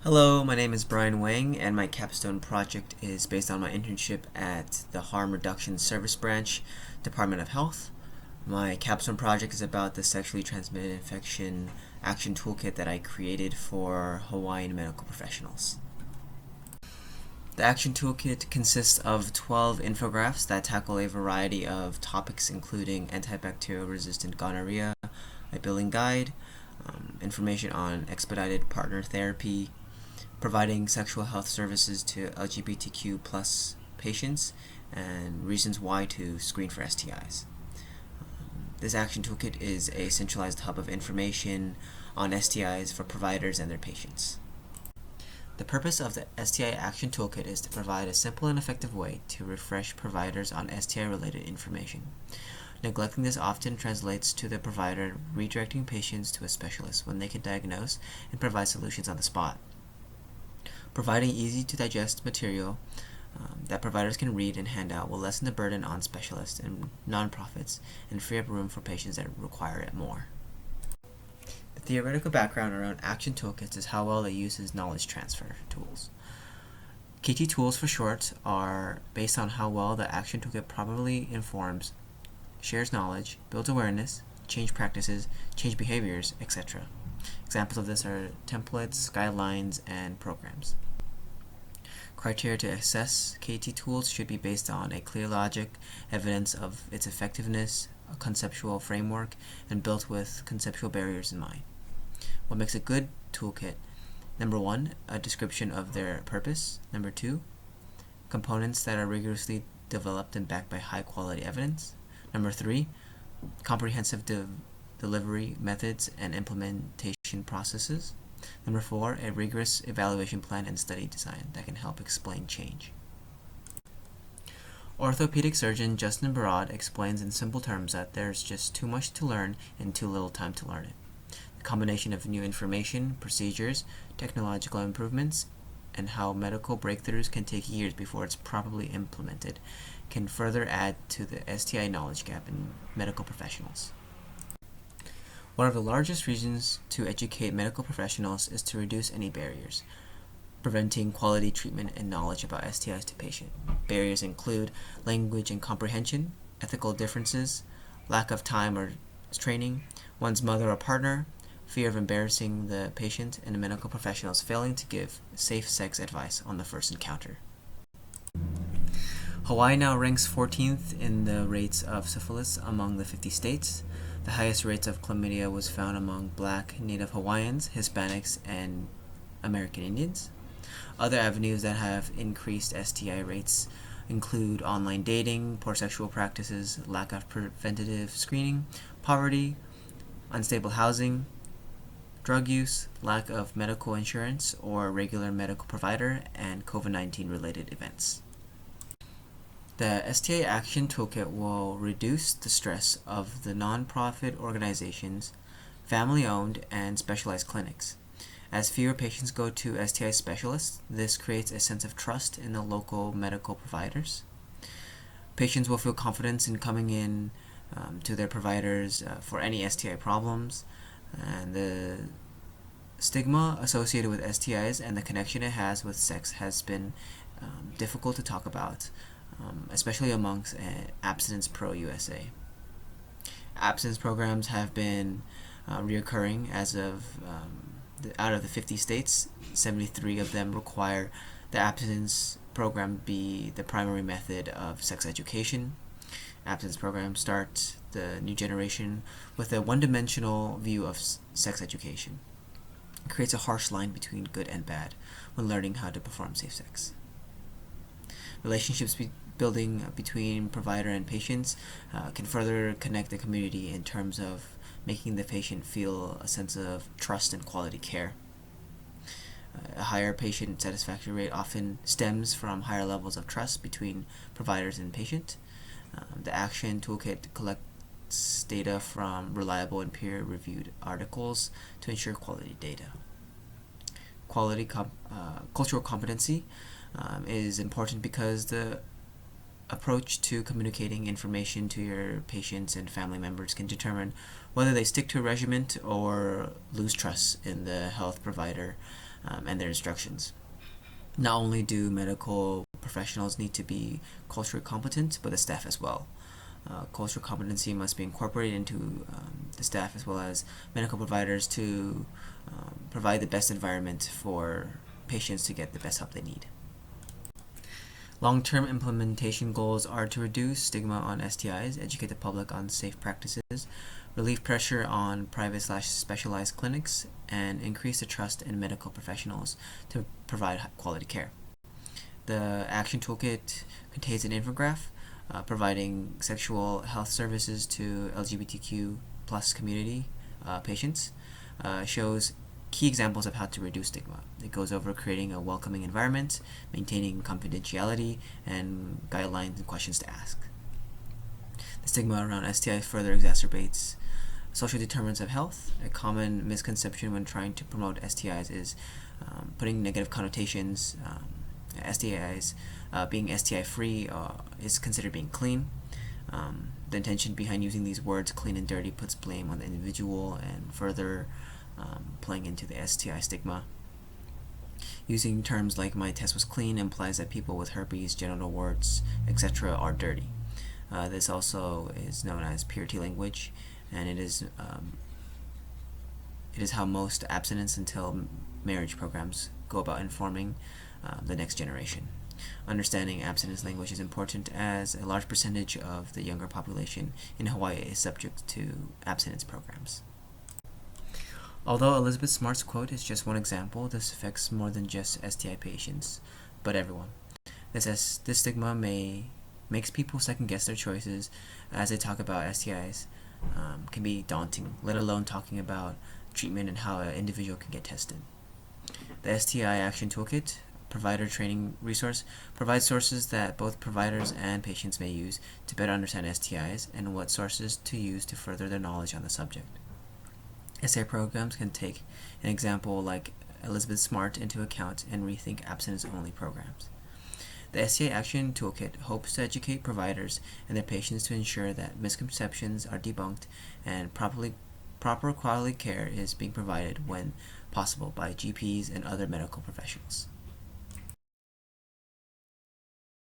Hello, my name is Brian Wang, and my Capstone project is based on my internship at the Harm Reduction Service Branch, Department of Health. My Capstone project is about the sexually transmitted infection action toolkit that I created for Hawaiian medical professionals. The action toolkit consists of 12 infographics that tackle a variety of topics including antibacterial resistant gonorrhea, a billing guide, information on expedited partner therapy, providing sexual health services to LGBTQ plus patients, and reasons why to screen for STIs. This action toolkit is a centralized hub of information on STIs for providers and their patients. The purpose of the STI Action Toolkit is to provide a simple and effective way to refresh providers on STI-related information. Neglecting this often translates to the provider redirecting patients to a specialist when they can diagnose and provide solutions on the spot. Providing easy-to-digest material that providers can read and hand out will lessen the burden on specialists and nonprofits and free up room for patients that require it more. The theoretical background around action toolkits is how well it uses knowledge transfer tools. KT tools for short are based on how well the action toolkit probably informs, shares knowledge, builds awareness, change practices, change behaviors, etc. Examples of this are templates, guidelines, and programs. Criteria to assess KT tools should be based on a clear logic, evidence of its effectiveness, a conceptual framework, and built with conceptual barriers in mind. What makes a good toolkit? Number 1, a description of their purpose. Number 2, components that are rigorously developed and backed by high-quality evidence. Number 3, comprehensive delivery methods and implementation processes. Number 4, a rigorous evaluation plan and study design that can help explain change. Orthopedic surgeon Justin Barad explains in simple terms that there's just too much to learn and too little time to learn it. The combination of new information, procedures, technological improvements, and how medical breakthroughs can take years before it's properly implemented can further add to the STI knowledge gap in medical professionals. One of the largest reasons to educate medical professionals is to reduce any barriers, preventing quality treatment and knowledge about STIs to patient. Barriers include language and comprehension, ethical differences, lack of time or training, one's mother or partner, fear of embarrassing the patient, and medical professionals failing to give safe sex advice on the first encounter. Hawaii now ranks 14th in the rates of syphilis among the 50 states. The highest rates of chlamydia was found among Black, Native Hawaiians, Hispanics, and American Indians. Other avenues that have increased STI rates include online dating, poor sexual practices, lack of preventative screening, poverty, unstable housing, drug use, lack of medical insurance or regular medical provider, and COVID-19 related events. The STI Action Toolkit will reduce the stress of the nonprofit organizations, family-owned, and specialized clinics. As fewer patients go to STI specialists, this creates a sense of trust in the local medical providers. Patients will feel confidence in coming in to their providers for any STI problems, and the stigma associated with STIs and the connection it has with sex has been difficult to talk about, especially amongst Abstinence Pro USA. Abstinence programs have been reoccurring as of out of the 50 states, 73 of them require the abstinence program be the primary method of sex education. Abstinence programs start the new generation with a one-dimensional view of sex education. It creates a harsh line between good and bad when learning how to perform safe sex. Relationships building between provider and patients can further connect the community in terms of making the patient feel a sense of trust and quality care. A higher patient satisfaction rate often stems from higher levels of trust between providers and patient. The Action Toolkit collects data from reliable and peer-reviewed articles to ensure quality data. Cultural competency is important because the approach to communicating information to your patients and family members can determine whether they stick to a regimen or lose trust in the health provider and their instructions. Not only do medical professionals need to be culturally competent, but the staff as well. Cultural competency must be incorporated into the staff as well as medical providers to provide the best environment for patients to get the best help they need. Long-term implementation goals are to reduce stigma on STIs, educate the public on safe practices, relieve pressure on private/specialized clinics, and increase the trust in medical professionals to provide quality care. The action toolkit contains an infographic providing sexual health services to LGBTQ plus community patients, shows key examples of how to reduce stigma. It goes over creating a welcoming environment, maintaining confidentiality, and guidelines and questions to ask. The stigma around STI further exacerbates social determinants of health. A common misconception when trying to promote STIs is putting negative connotations. STIs being STI free is considered being clean. The intention behind using these words, clean and dirty, puts blame on the individual and further playing into the STI stigma. Using terms like "my test was clean" implies that people with herpes, genital warts, etc. are dirty. This also is known as purity language, and it is how most abstinence until marriage programs go about informing the next generation. Understanding abstinence language is important as a large percentage of the younger population in Hawaii is subject to abstinence programs. Although Elizabeth Smart's quote is just one example, this affects more than just STI patients, but everyone. This stigma makes people second guess their choices as they talk about STIs. Can be daunting, let alone talking about treatment and how an individual can get tested. The STI Action Toolkit, provider training resource, provides sources that both providers and patients may use to better understand STIs and what sources to use to further their knowledge on the subject. STI programs can take an example like Elizabeth Smart into account and rethink abstinence-only programs. The STI Action Toolkit hopes to educate providers and their patients to ensure that misconceptions are debunked and proper quality care is being provided when possible by GPs and other medical professionals.